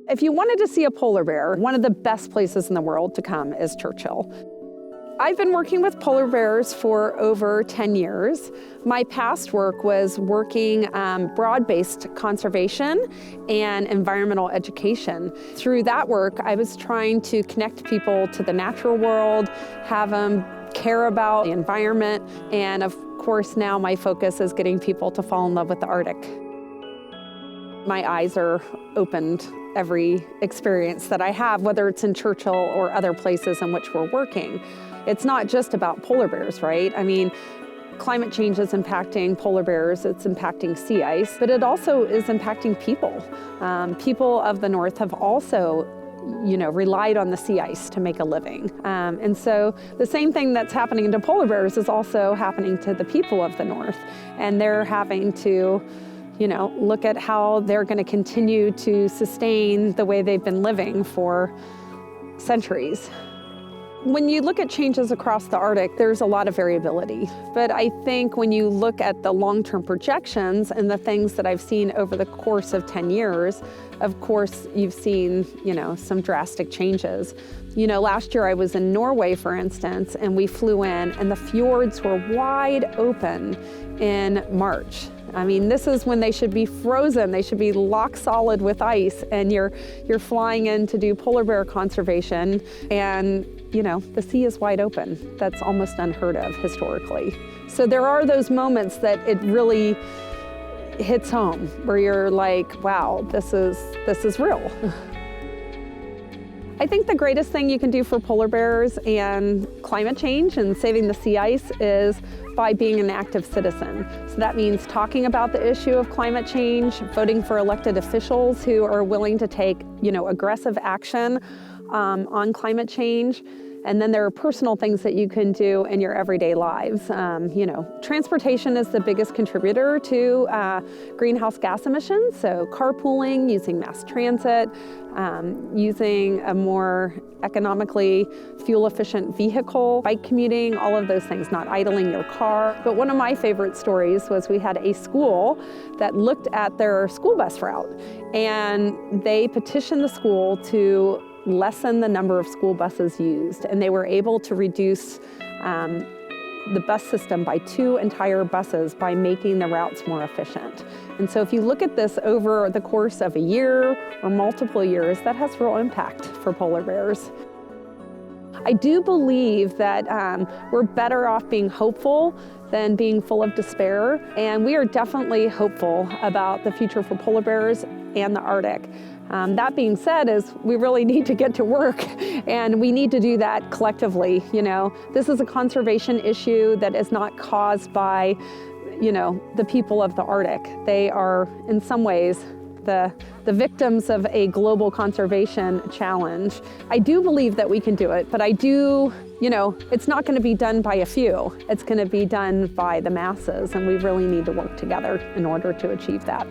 If you wanted to see a polar bear, one of the best places in the world to come is Churchill. I've been working with polar bears for over 10 years. My past work was working broad-based conservation and environmental education. Through that work, I was trying to connect people to the natural world, have them care about the environment, and of course now my focus is getting people to fall in love with the Arctic. My eyes are opened every experience that I have, whether it's in Churchill or other places in which we're working. It's not just about polar bears, right? I mean, climate change is impacting polar bears, it's impacting sea ice, but it also is impacting people. People of the North have also relied on the sea ice to make a living. And so the same thing that's happening to polar bears is also happening to the people of the North. And they're having to look at how they're going to continue to sustain the way they've been living for centuries. When you look at changes across the Arctic, there's a lot of variability. But I think when you look at the long-term projections and the things that I've seen over the course of 10 years, of course, you've seen, some drastic changes. Last year I was in Norway, for instance, and we flew in and the fjords were wide open in March. I mean, this is when they should be frozen. They should be lock solid with ice, and you're flying in to do polar bear conservation, and the sea is wide open. That's almost unheard of historically. So there are those moments that it really hits home, where you're like, wow, this is real. I think the greatest thing you can do for polar bears and climate change and saving the sea ice is by being an active citizen. So that means talking about the issue of climate change, voting for elected officials who are willing to take, aggressive action on climate change. And then there are personal things that you can do in your everyday lives. Transportation is the biggest contributor to greenhouse gas emissions. So carpooling, using mass transit, using a more economically fuel-efficient vehicle, bike commuting, all of those things, not idling your car. But one of my favorite stories was we had a school that looked at their school bus route, and they petitioned the school to lessen the number of school buses used, and they were able to reduce the bus system by 2 entire buses by making the routes more efficient. And so if you look at this over the course of a year or multiple years, that has real impact for polar bears. I do believe that we're better off being hopeful than being full of despair, and we are definitely hopeful about the future for polar bears and the Arctic. That being said, we really need to get to work, and we need to do that collectively. This is a conservation issue that is not caused by, the people of the Arctic. They are, in some ways, the victims of a global conservation challenge. I do believe that we can do it, but I do, it's not going to be done by a few. It's going to be done by the masses, and we really need to work together in order to achieve that.